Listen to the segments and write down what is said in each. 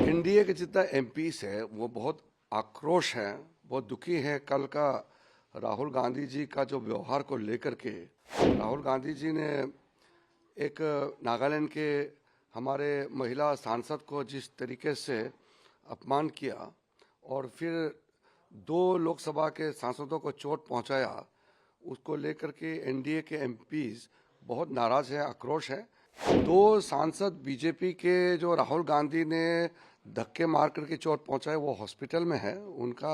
NDA के जितना MPs है वो बहुत आक्रोश हैं, बहुत दुखी हैं। कल का राहुल गांधी जी का जो व्यवहार को लेकर के राहुल गांधी जी ने एक नागालैंड के हमारे महिला सांसद को जिस तरीके से अपमान किया और फिर दो लोकसभा के सांसदों को चोट पहुंचाया, उसको लेकर के एनडीए के एमपीज बहुत नाराज है, आक्रोश है। दो सांसद बीजेपी के जो राहुल गांधी ने धक्के मार करके चोट पहुंचाए वो हॉस्पिटल में है। उनका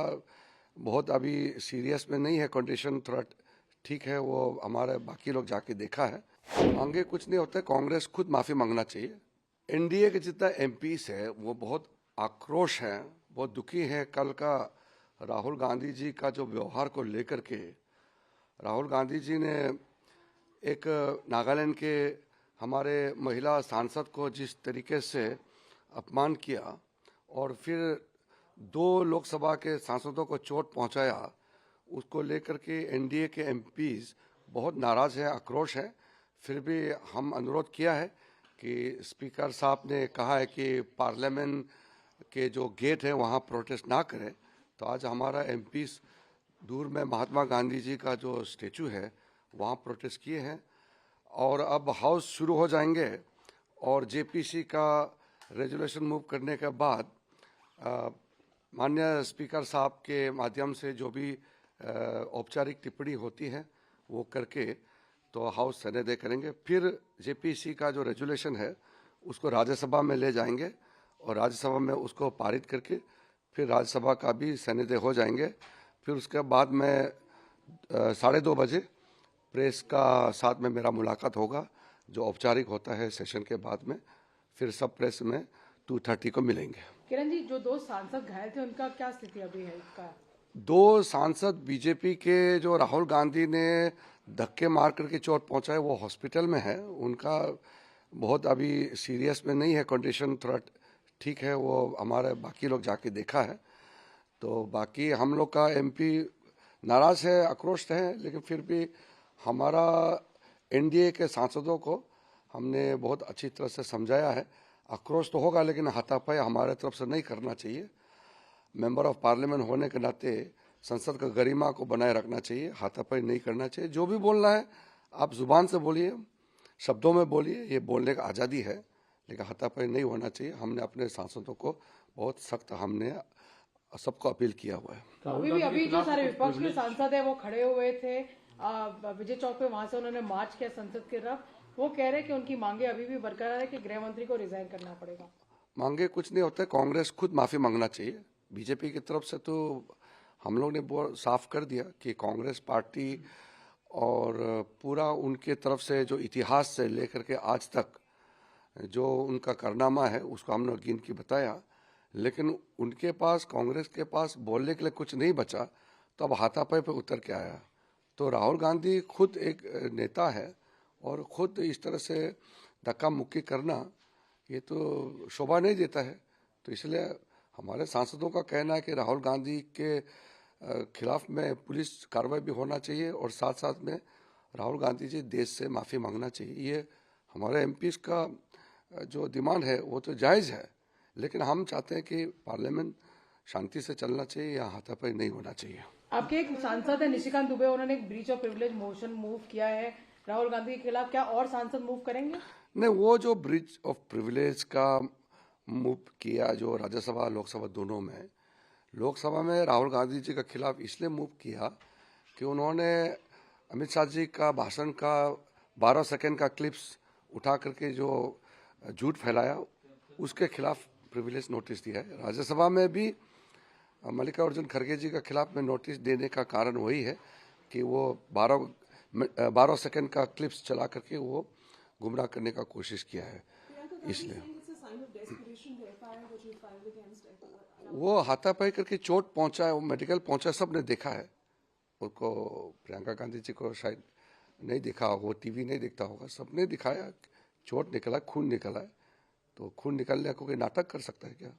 बहुत अभी सीरियस में नहीं है, कंडीशन थोड़ा ठीक है। वो हमारे बाकी लोग जाके देखा है। मांगे कुछ नहीं होता, कांग्रेस खुद माफी मांगना चाहिए। एनडीए के जितना एमपीस है वो बहुत आक्रोश हैं, बहुत दुखी हैं। कल का राहुल गांधी जी का जो व्यवहार को लेकर के राहुल गांधी जी ने एक नागालैंड के हमारे महिला सांसद को जिस तरीके से अपमान किया और फिर दो लोकसभा के सांसदों को चोट पहुंचाया, उसको लेकर के एनडीए के एमपीज बहुत नाराज है, आक्रोश है। फिर भी हम अनुरोध किया है कि स्पीकर साहब ने कहा है कि पार्लियामेंट के जो गेट है वहाँ प्रोटेस्ट ना करें, तो आज हमारा एमपीज दूर में महात्मा गांधी जी का जो स्टेचू है वहाँ प्रोटेस्ट किए हैं। और अब हाउस शुरू हो जाएंगे और जेपीसी का रेजोल्यूशन मूव करने के बाद माननीय स्पीकर साहब के माध्यम से जो भी औपचारिक टिप्पणी होती है वो करके तो हाउस संसदीय करेंगे। फिर जेपीसी का जो रेजोल्यूशन है उसको राज्यसभा में ले जाएंगे और राज्यसभा में उसको पारित करके फिर राज्यसभा का भी संसदीय हो जाएंगे। फिर उसके बाद में 2:30 बजे प्रेस का साथ में मेरा मुलाकात होगा, जो औपचारिक होता है सेशन के बाद में। फिर सब प्रेस में 2:30 को मिलेंगे। किरण जी, जो दो सांसद घायल थे उनका क्या स्थिति अभी है इसका? दो सांसद बीजेपी के जो राहुल गांधी ने धक्के मार करके चोट पहुंचाए वो हॉस्पिटल में है। उनका बहुत अभी सीरियस में नहीं है, कंडीशन थोड़ा ठीक है। वो हमारे बाकी लोग जाके देखा है। तो बाकी हम लोग का एमपी नाराज है, आक्रोश है, लेकिन फिर भी हमारा एनडीए के सांसदों को हमने बहुत अच्छी तरह से समझाया है। आक्रोश तो होगा लेकिन हाथापाई हमारे तरफ से नहीं करना चाहिए। मेंबर ऑफ पार्लियामेंट होने के नाते संसद का गरिमा को बनाए रखना चाहिए, हाथापाई नहीं करना चाहिए। जो भी बोलना है आप जुबान से बोलिए, शब्दों में बोलिए, ये बोलने का आज़ादी है, लेकिन हाथापाई नहीं होना चाहिए। हमने अपने सांसदों को बहुत सख्त हमने सबको अपील किया हुआ है। तो अभी जो सारे विपक्ष के सांसद है वो खड़े हुए थे विजय चौक पे, वहां से उन्होंने मार्च किया संसद की तरफ। वो कह रहे हैं कि उनकी मांगे अभी भी बरकरार है कि गृह मंत्री को रिजाइन करना पड़ेगा। मांगे कुछ नहीं होता, कांग्रेस खुद माफी मांगना चाहिए। बीजेपी की तरफ से तो हम लोग ने बहुत साफ कर दिया कि कांग्रेस पार्टी और पूरा उनके तरफ से जो इतिहास से लेकर के आज तक जो उनका कारनामा है उसको हमने गिन के बताया, लेकिन उनके पास, कांग्रेस के पास बोलने के लिए कुछ नहीं बचा, तो अब हाथापाई पे उतर के आया। तो राहुल गांधी खुद एक नेता है और खुद इस तरह से धक्का मुक्की करना ये तो शोभा नहीं देता है। तो इसलिए हमारे सांसदों का कहना है कि राहुल गांधी के खिलाफ में पुलिस कार्रवाई भी होना चाहिए और साथ साथ में राहुल गांधी जी देश से माफ़ी मांगना चाहिए। ये हमारे एमपीज का जो डिमांड है वो तो जायज़ है, लेकिन हम चाहते हैं कि पार्लियामेंट शांति से चलना चाहिए, या हाथापाई नहीं होना चाहिए। आपके एक सांसद है निशिकांत दुबे, उन्होंने एक breach of privilege motion move किया है राहुल गांधी के खिलाफ। क्या और सांसद मूव करेंगे? नहीं, वो जो ब्रीच ऑफ प्रिविलेज का मूव किया जो राज्यसभा लोकसभा दोनों में, लोकसभा में राहुल गांधी जी के खिलाफ इसलिए मूव किया कि उन्होंने अमित शाह जी का भाषण का 12 सेकंड का क्लिप्स उठा करके जो झूठ फैलाया, उसके खिलाफ प्रिविलेज नोटिस दिया है। राज्यसभा में भी मल्लिकार्जुन खड़गे जी के खिलाफ में नोटिस देने का कारण वही है कि वो 12 सेकंड का क्लिप्स चला करके वो गुमराह करने का कोशिश किया है। इसलिए वो हाथापाई करके चोट पहुंचा है, वो मेडिकल पहुंचा, सबने देखा है उसको। प्रियंका गांधी जी को शायद नहीं देखा होगा, वो टीवी नहीं देखता होगा, सबने दिखाया। चोट निकला, खून निकला है, तो खून निकलने को कोई नाटक कर सकता है क्या?